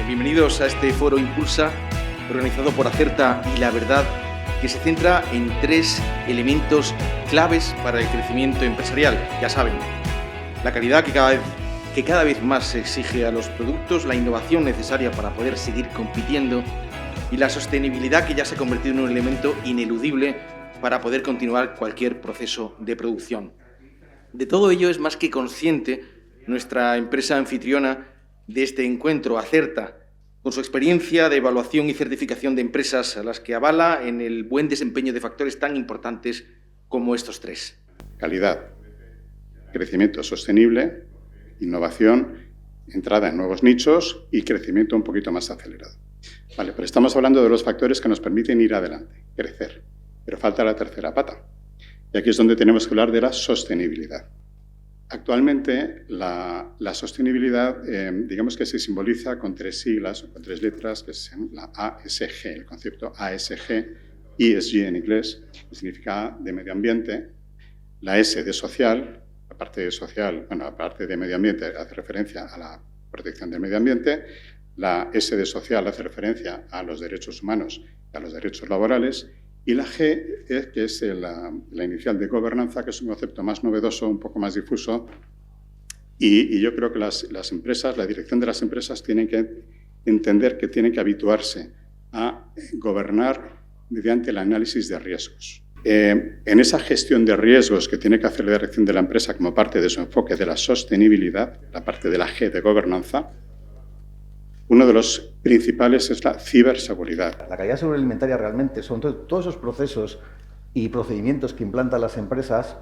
Bienvenidos a este foro Impulsa, organizado por Acerta y La Verdad, que se centra en 3 elementos claves para el crecimiento empresarial. Ya saben, la calidad que cada vez más se exige a los productos, la innovación necesaria para poder seguir compitiendo y la sostenibilidad, que ya se ha convertido en un elemento ineludible para poder continuar cualquier proceso de producción. De todo ello es más que consciente nuestra empresa anfitriona de este encuentro, Acerta, con su experiencia de evaluación y certificación de empresas, a las que avala en el buen desempeño de factores tan importantes como estos 3. Calidad, crecimiento sostenible, innovación, entrada en nuevos nichos y crecimiento un poquito más acelerado. Vale, pero estamos hablando de los factores que nos permiten ir adelante, crecer, pero falta la tercera pata. Y aquí es donde tenemos que hablar de la sostenibilidad. Actualmente, la sostenibilidad, digamos que se simboliza con 3 siglas o con 3 letras, que es la ASG, el concepto ASG, ESG en inglés, que significa de medio ambiente, la S de social, la parte de social, bueno, la parte de medio ambiente hace referencia a la protección del medio ambiente, la S de social hace referencia a los derechos humanos y a los derechos laborales, y la G, que es la inicial de gobernanza, que es un concepto más novedoso, un poco más difuso, y yo creo que las empresas, la dirección de las empresas, tienen que entender que tienen que habituarse a gobernar mediante el análisis de riesgos. En esa gestión de riesgos que tiene que hacer la dirección de la empresa como parte de su enfoque de la sostenibilidad, la parte de la G de gobernanza, uno de los principales es la ciberseguridad. La calidad agroalimentaria realmente son todos esos procesos y procedimientos que implantan las empresas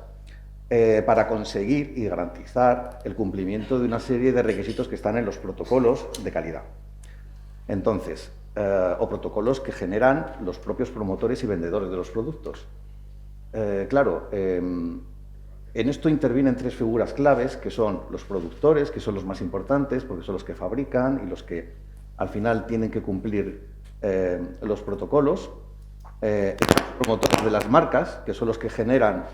para conseguir y garantizar el cumplimiento de una serie de requisitos que están en los protocolos de calidad. Entonces, o protocolos que generan los propios promotores y vendedores de los productos. En esto intervienen 3 figuras claves, que son los productores, que son los más importantes, porque son los que fabrican y los que al final tienen que cumplir los protocolos, los promotores de las marcas, que son los que generan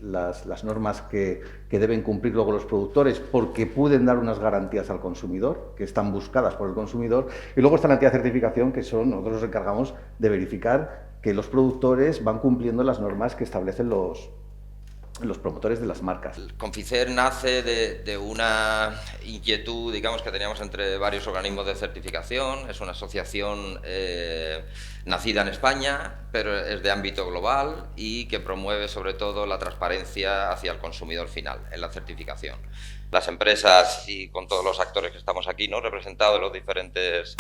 las normas que deben cumplir luego los productores, porque pueden dar unas garantías al consumidor, que están buscadas por el consumidor, y luego está la entidad de certificación, que nosotros nos encargamos de verificar que los productores van cumpliendo las normas que establecen los promotores de las marcas. Conficer nace de una inquietud, digamos, que teníamos entre varios organismos de certificación. Es una asociación nacida en España, pero es de ámbito global y que promueve sobre todo la transparencia hacia el consumidor final en la certificación. Las empresas y con todos los actores que estamos aquí, ¿no?, representados en los diferentes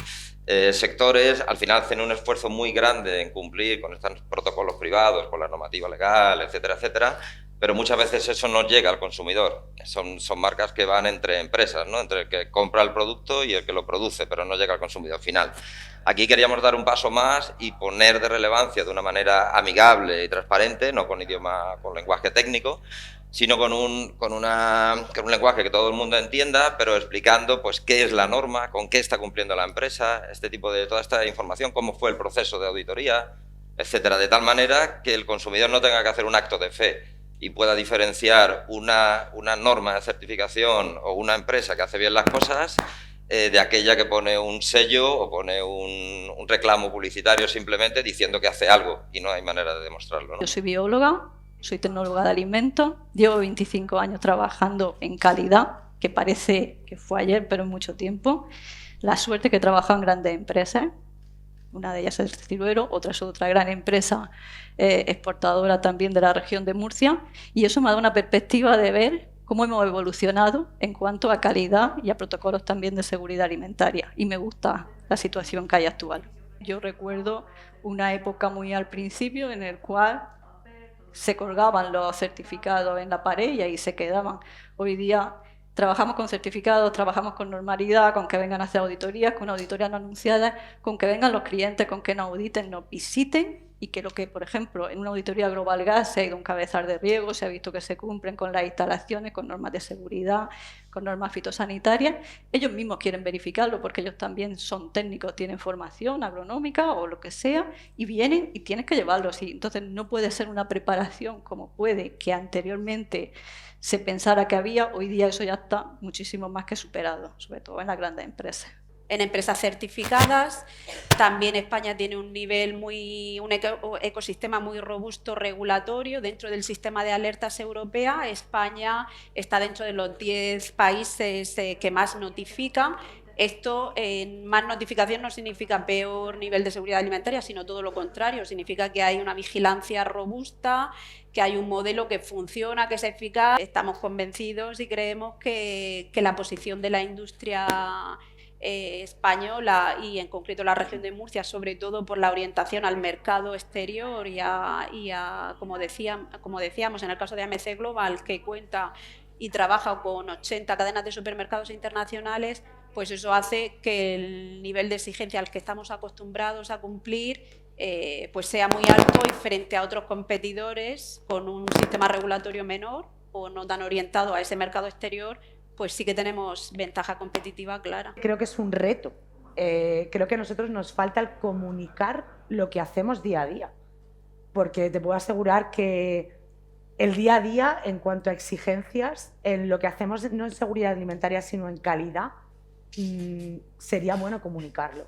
sectores, al final hacen un esfuerzo muy grande en cumplir con estos protocolos privados, con la normativa legal, etcétera, etcétera. Pero muchas veces eso no llega al consumidor. Son marcas que van entre empresas, ¿no?, entre el que compra el producto y el que lo produce, pero no llega al consumidor final. Aquí queríamos dar un paso más y poner de relevancia de una manera amigable y transparente, no con lenguaje técnico, sino con un lenguaje que todo el mundo entienda, pero explicando pues qué es la norma, con qué está cumpliendo la empresa, toda esta información, cómo fue el proceso de auditoría, etcétera, de tal manera que el consumidor no tenga que hacer un acto de fe y pueda diferenciar una norma de certificación o una empresa que hace bien las cosas de aquella que pone un sello o pone un reclamo publicitario simplemente diciendo que hace algo y no hay manera de demostrarlo, ¿no? Yo soy bióloga, soy tecnóloga de alimentos, llevo 25 años trabajando en calidad, que parece que fue ayer, pero mucho tiempo. La suerte que he trabajado en grandes empresas. Una de ellas es Ciruero, otra es otra gran empresa exportadora también de la región de Murcia, y eso me da una perspectiva de ver cómo hemos evolucionado en cuanto a calidad y a protocolos también de seguridad alimentaria, y me gusta la situación que hay actual. Yo recuerdo una época muy al principio en el cual se colgaban los certificados en la pared y ahí se quedaban. Hoy día trabajamos con certificados, trabajamos con normalidad, con que vengan a hacer auditorías, con auditorías no anunciadas, con que vengan los clientes, con que nos auditen, nos visiten y que lo que, por ejemplo, en una auditoría Global Gas se ha ido un cabezal de riego, se ha visto que se cumplen con las instalaciones, con normas de seguridad, con normas fitosanitarias. Ellos mismos quieren verificarlo porque ellos también son técnicos, tienen formación agronómica o lo que sea, y vienen y tienes que llevarlos. Y entonces no puede ser una preparación como puede que anteriormente se pensara que había. Hoy día eso ya está muchísimo más que superado, sobre todo en las grandes empresas. en empresas certificadas. También España tiene un ecosistema muy robusto regulatorio dentro del sistema de alertas europea. España está dentro de los 10 países que más notifican. Esto, más notificación no significa peor nivel de seguridad alimentaria, sino todo lo contrario, significa que hay una vigilancia robusta, que hay un modelo que funciona, que es eficaz. Estamos convencidos y creemos que la posición de la industria española y en concreto la región de Murcia, sobre todo por la orientación al mercado exterior y a como decíamos en el caso de AMC Global, que cuenta y trabaja con 80 cadenas de supermercados internacionales, pues eso hace que el nivel de exigencia al que estamos acostumbrados a cumplir pues sea muy alto, y frente a otros competidores con un sistema regulatorio menor o no tan orientado a ese mercado exterior, pues sí que tenemos ventaja competitiva clara. Creo que es un reto. Creo que a nosotros nos falta el comunicar lo que hacemos día a día, porque te puedo asegurar que el día a día, en cuanto a exigencias, en lo que hacemos no en seguridad alimentaria sino en calidad, sería bueno comunicarlo.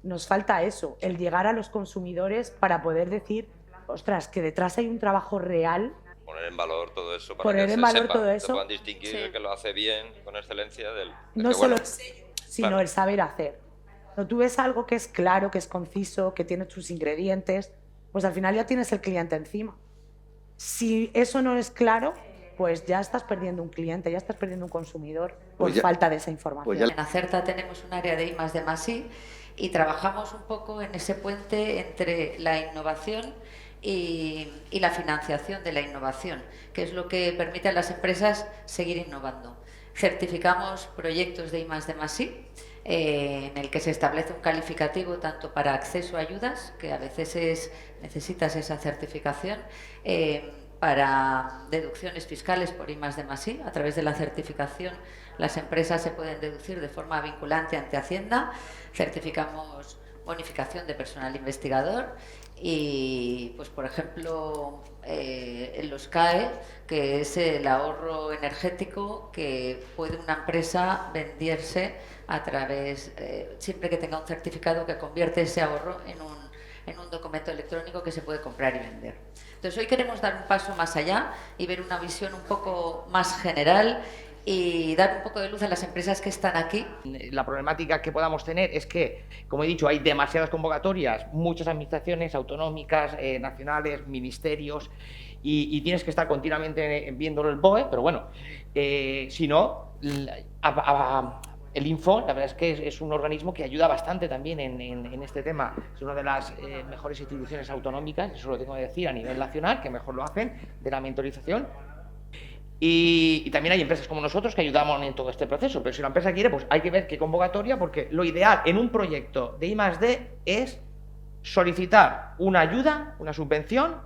Nos falta eso, el llegar a los consumidores para poder decir, ostras, que detrás hay un trabajo real. Poner en valor todo eso, para poner que en valor todo eso, se puedan distinguir el que lo hace bien, con excelencia, del no que, solo bueno, el sello, sino claro, el saber hacer. Cuando tú ves algo que es claro, que es conciso, que tiene sus ingredientes, pues al final ya tienes el cliente encima. Si eso no es claro, pues ya estás perdiendo un cliente, ya estás perdiendo un consumidor por falta de esa información. En Acerta tenemos un área de I+D+I y trabajamos un poco en ese puente entre la innovación y la financiación de la innovación, que es lo que permite a las empresas seguir innovando. Certificamos proyectos de I+D+I, en el que se establece un calificativo tanto para acceso a ayudas, que a veces necesitas esa certificación, para deducciones fiscales por I+D+I. A través de la certificación las empresas se pueden deducir de forma vinculante ante Hacienda. Certificamos bonificación de personal investigador y, pues, por ejemplo, en los CAE, que es el ahorro energético que puede una empresa venderse a través, siempre que tenga un certificado que convierte ese ahorro en un documento electrónico que se puede comprar y vender. Entonces, hoy queremos dar un paso más allá y ver una visión un poco más general y dar un poco de luz a las empresas que están aquí. La problemática que podamos tener es que, como he dicho, hay demasiadas convocatorias, muchas administraciones autonómicas, nacionales, ministerios, y tienes que estar continuamente viéndolo el BOE, pero bueno, si no, el Info, la verdad es que es un organismo que ayuda bastante también en este tema. Es una de las mejores instituciones autonómicas, eso lo tengo que decir, a nivel nacional, que mejor lo hacen, de la mentorización. Y también hay empresas como nosotros que ayudamos en todo este proceso, pero si la empresa quiere, pues hay que ver qué convocatoria, porque lo ideal en un proyecto de I+D es solicitar una ayuda, una subvención,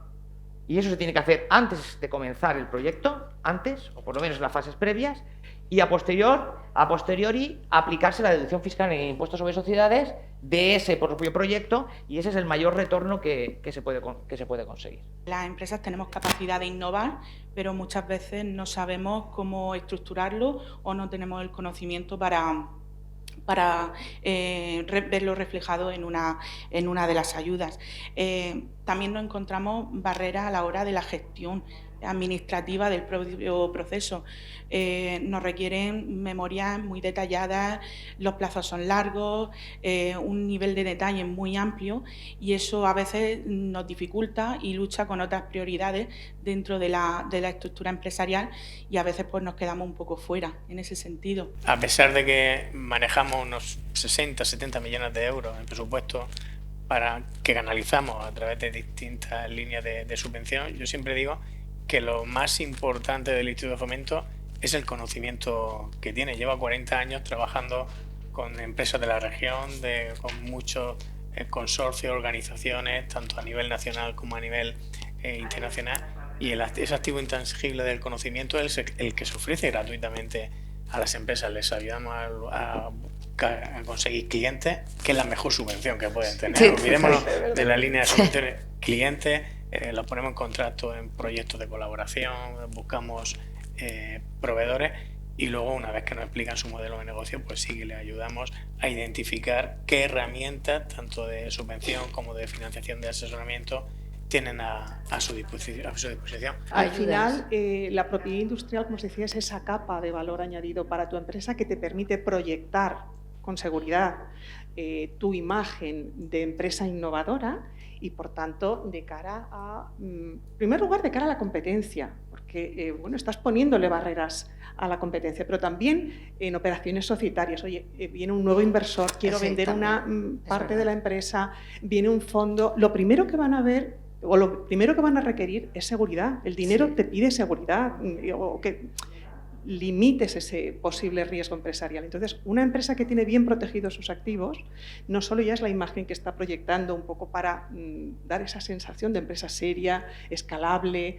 y eso se tiene que hacer antes de comenzar el proyecto, antes, o por lo menos en las fases previas, y a posteriori aplicarse la deducción fiscal en impuestos sobre sociedades de ese propio proyecto, y ese es el mayor retorno que se puede conseguir. Las empresas tenemos capacidad de innovar, pero muchas veces no sabemos cómo estructurarlo o no tenemos el conocimiento para verlo reflejado en una de las ayudas. También nos encontramos barreras a la hora de la gestión administrativa del propio proceso. Nos requieren memorias muy detalladas, los plazos son largos, un nivel de detalle muy amplio, y eso a veces nos dificulta y lucha con otras prioridades dentro de la estructura empresarial, y a veces pues nos quedamos un poco fuera en ese sentido. A pesar de que manejamos unos 60-70 millones de euros en presupuesto que canalizamos a través de distintas líneas de subvención, yo siempre digo que lo más importante del Instituto de Fomento es el conocimiento que tiene. Lleva 40 años trabajando con empresas de la región, con muchos consorcios, organizaciones, tanto a nivel nacional como a nivel internacional, y ese activo intangible del conocimiento es el que se ofrece gratuitamente a las empresas. Les ayudamos a conseguir clientes, que es la mejor subvención que pueden tener. Sí. Olvidémonos de la línea de subvenciones. Clientes, los ponemos en contacto en proyectos de colaboración, buscamos proveedores, y luego, una vez que nos explican su modelo de negocio, pues sí que les ayudamos a identificar qué herramientas, tanto de subvención como de financiación de asesoramiento, tienen a su disposición. Al final, la propiedad industrial, como os decía, es esa capa de valor añadido para tu empresa que te permite proyectar con seguridad tu imagen de empresa innovadora y, por tanto, de cara a, en primer lugar, de cara a la competencia, porque bueno, estás poniéndole barreras a la competencia, pero también en operaciones societarias. Oye, viene un nuevo inversor, quiero vender una parte de la empresa, viene un fondo. Lo primero que van a ver, o lo primero que van a requerir es seguridad. El dinero te pide seguridad, o que limites ese posible riesgo empresarial. Entonces, una empresa que tiene bien protegidos sus activos, no solo ya es la imagen que está proyectando un poco para dar esa sensación de empresa seria, escalable,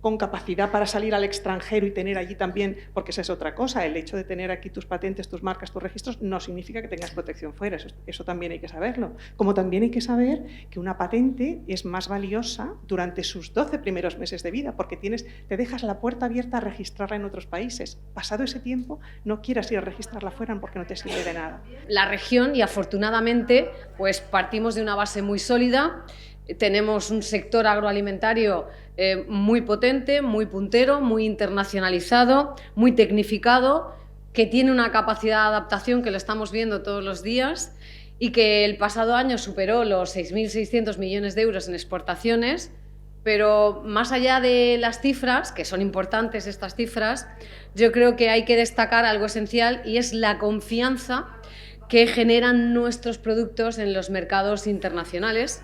con capacidad para salir al extranjero y tener allí también, porque esa es otra cosa, el hecho de tener aquí tus patentes, tus marcas, tus registros, no significa que tengas protección fuera, eso también hay que saberlo. Como también hay que saber que una patente es más valiosa durante sus 12 primeros meses de vida, porque te dejas la puerta abierta a registrarla en otros países. Pasado ese tiempo, no quieras ir a registrarla fuera porque no te sirve de nada. La región, y afortunadamente, pues partimos de una base muy sólida. Tenemos un sector agroalimentario muy potente, muy puntero, muy internacionalizado, muy tecnificado, que tiene una capacidad de adaptación que lo estamos viendo todos los días y que el pasado año superó los 6.600 millones de euros en exportaciones. Pero más allá de las cifras, que son importantes estas cifras, yo creo que hay que destacar algo esencial y es la confianza que generan nuestros productos en los mercados internacionales.